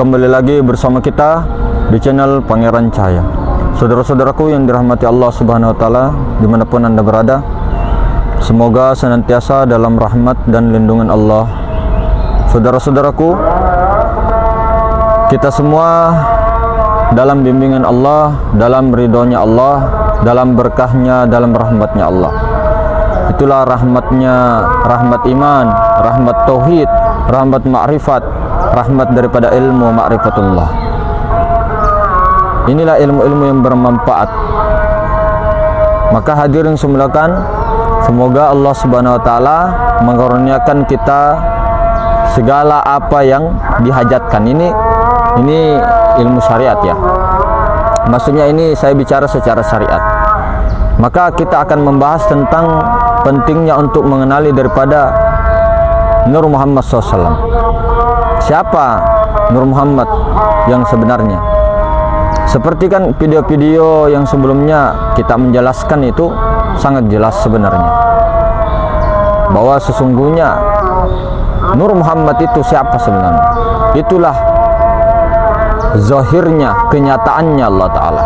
kembali lagi bersama kita di channel Pangeran Cahaya. Saudara-saudaraku yang dirahmati Allah Subhanahu wa Ta'ala, dimanapun Anda berada, semoga senantiasa dalam rahmat dan lindungan Allah. Saudara-saudaraku, kita semua dalam bimbingan Allah, dalam ridhonya Allah, dalam berkahnya, dalam rahmatnya Allah. Itulah rahmatnya, rahmat iman, rahmat tauhid, rahmat ma'rifat, rahmat daripada ilmu ma'rifatullah. Inilah ilmu-ilmu yang bermanfaat. Maka hadirin semulakan, semoga Allah Subhanahu wa Ta'ala mengkaruniakan kita segala apa yang dihajatkan. Ini ilmu syariat ya. Maksudnya ini saya bicara secara syariat. Maka kita akan membahas tentang pentingnya untuk mengenali daripada Nur Muhammad SAW. Siapa Nur Muhammad yang sebenarnya? Seperti kan video-video yang sebelumnya kita menjelaskan itu sangat jelas sebenarnya, bahwa sesungguhnya Nur Muhammad itu siapa sebenarnya. Itulah zahirnya, kenyataannya Allah Ta'ala.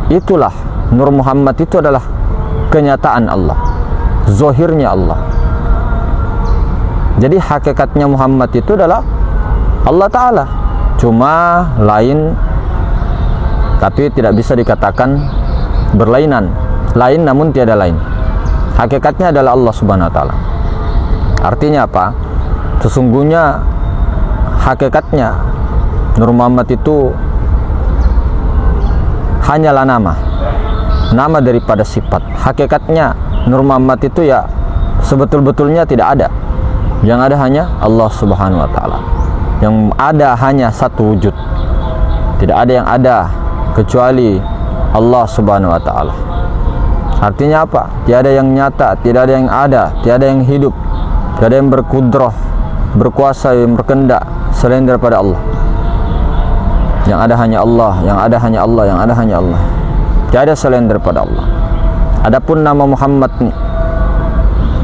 Itulah Nur Muhammad, itu adalah kenyataan Allah, zahirnya Allah. Jadi hakikatnya Muhammad itu adalah Allah Ta'ala, cuma lain, tapi tidak bisa dikatakan berlainan. Lain namun tiada lain. Hakikatnya adalah Allah Subhanahu wa Ta'ala. Artinya apa? Sesungguhnya hakikatnya Nur Muhammad itu hanyalah nama daripada sifat. Hakikatnya Nur Muhammad itu ya sebetul-betulnya tidak ada. Yang ada hanya Allah Subhanahu wa Ta'ala. Yang ada hanya satu wujud. Tidak ada yang ada kecuali Allah Subhanahu wa Ta'ala. Artinya apa? Tiada yang nyata, tidak ada yang ada, tiada yang hidup, tiada yang berkudrah, berkuasa, yang berkendak selain daripada Allah. Yang ada hanya Allah, yang ada hanya Allah, yang ada hanya Allah. Tiada selain daripada Allah. Adapun nama Muhammad nih,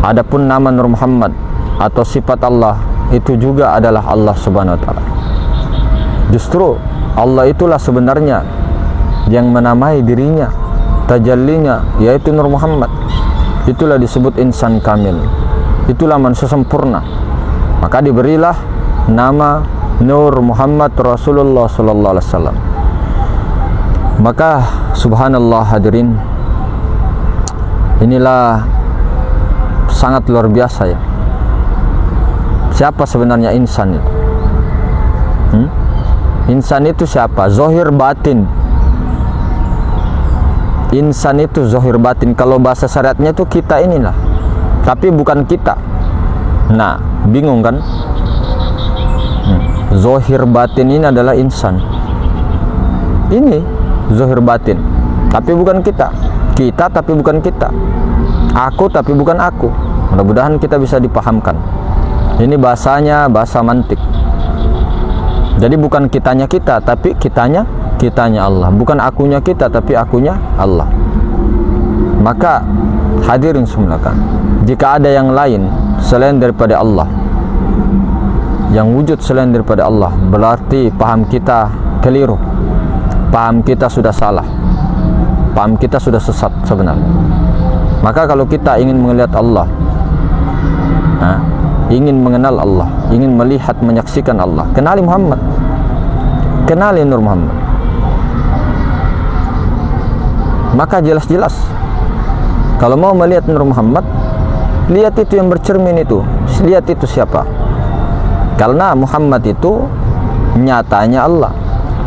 adapun nama Nur Muhammad atau sifat Allah, itu juga adalah Allah Subhanahu wa Ta'ala. Justru Allah itulah sebenarnya yang menamai dirinya, tajallinya, yaitu Nur Muhammad. Itulah disebut insan kamil, itulah manusia sempurna. Maka diberilah nama Nur Muhammad Rasulullah sallallahu alaihi wasallam. Maka subhanallah hadirin, inilah sangat luar biasa ya. Siapa sebenarnya insan itu? Insan itu siapa? Zahir batin. Insan itu zahir batin. Kalau bahasa syariatnya itu kita inilah, tapi bukan kita. Nah, bingung kan? Zahir batin ini adalah insan. Ini zahir batin, tapi bukan kita. Kita tapi bukan kita. Aku tapi bukan aku. Mudah-mudahan kita bisa dipahamkan. Ini bahasanya bahasa mantik. Jadi bukan kitanya kita, tapi kitanya Allah. Bukan akunya kita, tapi akunya Allah. Maka hadirin semulakan, jika ada yang lain selain daripada Allah, yang wujud selain daripada Allah, berarti paham kita keliru, paham kita sudah salah, paham kita sudah sesat sebenarnya. Maka kalau kita ingin melihat Allah, ingin mengenal Allah, ingin melihat, menyaksikan Allah, kenali Muhammad, kenali Nur Muhammad. Maka jelas-jelas kalau mau melihat Nur Muhammad, lihat itu yang bercermin itu, lihat itu siapa. Karena Muhammad itu nyatanya Allah.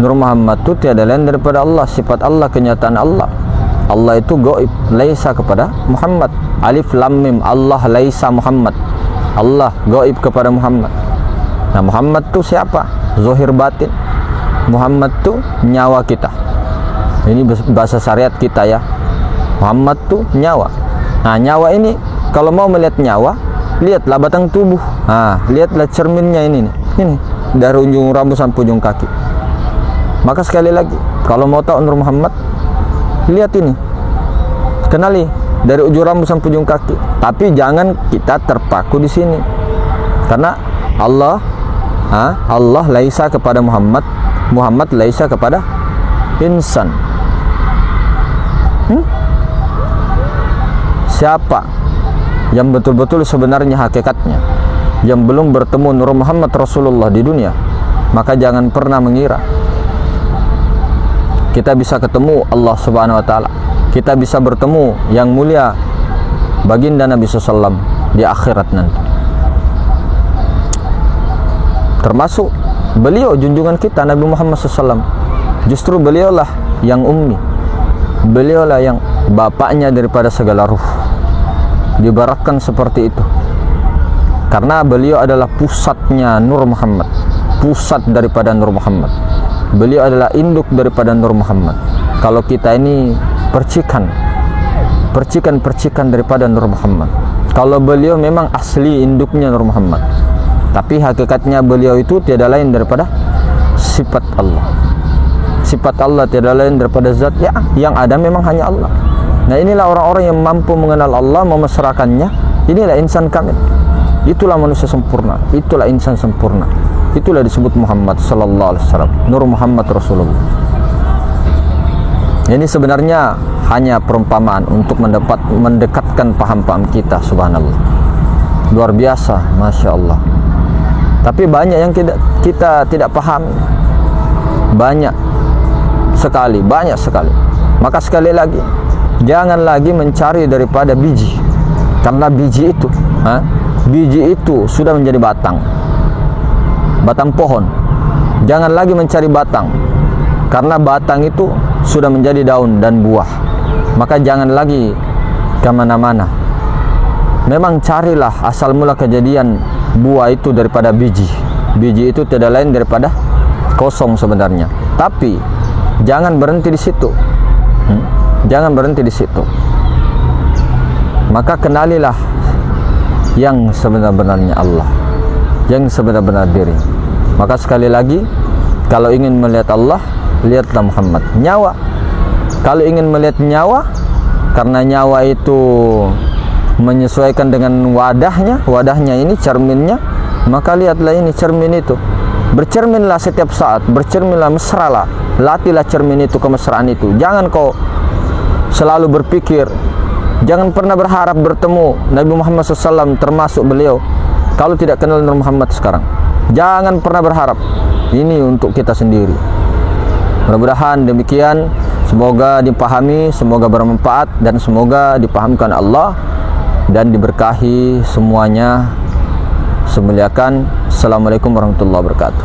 Nur Muhammad itu tiada lain daripada Allah, sifat Allah, kenyataan Allah. Allah itu gaib, laisa kepada Muhammad. Alif lam mim, Allah laisa Muhammad. Allah gaib kepada Muhammad. Nah, Muhammad itu siapa? Zahir batin. Muhammad itu nyawa kita. Ini bahasa syariat kita ya. Muhammad itu nyawa. Nah, nyawa ini kalau mau melihat nyawa, lihatlah batang tubuh. Lihatlah cerminnya ini nih. Ini dari ujung rambut sampai ujung kaki. Maka sekali lagi, kalau mau tahu Nur Muhammad, lihat ini. Kenali dari ujung rambut sampai ujung kaki. Tapi jangan kita terpaku di sini. Karena Allah Allah laisa kepada Muhammad, Muhammad laisa kepada insan. Siapa yang betul-betul sebenarnya hakikatnya, yang belum bertemu Nur Muhammad Rasulullah di dunia, maka jangan pernah mengira kita bisa ketemu Allah Subhanahu wa taala, kita bisa bertemu yang mulia baginda Nabi SAW di akhirat nanti. Termasuk beliau junjungan kita Nabi Muhammad SAW, justru beliaulah yang ummi, beliaulah yang bapaknya daripada segala ruh, diibaratkan seperti itu, karena beliau adalah pusatnya Nur Muhammad, pusat daripada Nur Muhammad. Beliau adalah induk daripada Nur Muhammad. Kalau kita ini percikan daripada Nur Muhammad. Kalau beliau memang asli induknya Nur Muhammad, tapi hakikatnya beliau itu tiada lain daripada sifat Allah. Sifat Allah tiada lain daripada zat yang ada memang hanya Allah. Nah, inilah orang-orang yang mampu mengenal Allah, memasrahkannya. Inilah insan kamil. Itulah manusia sempurna, itulah insan sempurna. Itulah disebut Muhammad sallallahu alaihi wasallam, Nur Muhammad Rasulullah. Ini sebenarnya hanya perumpamaan untuk mendekatkan paham-paham kita, subhanallah. Luar biasa, masya Allah. Tapi banyak yang kita tidak paham. Banyak sekali. Maka sekali lagi, jangan lagi mencari daripada biji, karena biji itu sudah menjadi batang pohon. Jangan lagi mencari batang, karena batang itu sudah menjadi daun dan buah. Maka jangan lagi kemana-mana. Memang carilah asal mula kejadian buah itu daripada biji. Biji itu tidak lain daripada kosong sebenarnya. Tapi jangan berhenti di situ. Jangan berhenti di situ. Maka kenalilah yang sebenar-benarnya Allah, yang sebenar-benar diri. Maka sekali lagi, kalau ingin melihat Allah, lihatlah Muhammad. Nyawa, kalau ingin melihat nyawa, karena nyawa itu menyesuaikan dengan wadahnya ini cerminnya, maka lihatlah ini cermin itu. Bercerminlah setiap saat, bercerminlah, mesralah, latihlah cermin itu, kemesraan itu. Jangan kau selalu berpikir, jangan pernah berharap bertemu Nabi Muhammad SAW, termasuk beliau, kalau tidak kenal Nur Muhammad sekarang. Jangan pernah berharap. Ini untuk kita sendiri. Mudah-mudahan demikian. Semoga dipahami, semoga bermanfaat, dan semoga dipahamkan Allah dan diberkahi semuanya. Semuliakan. Assalamualaikum warahmatullahi wabarakatuh.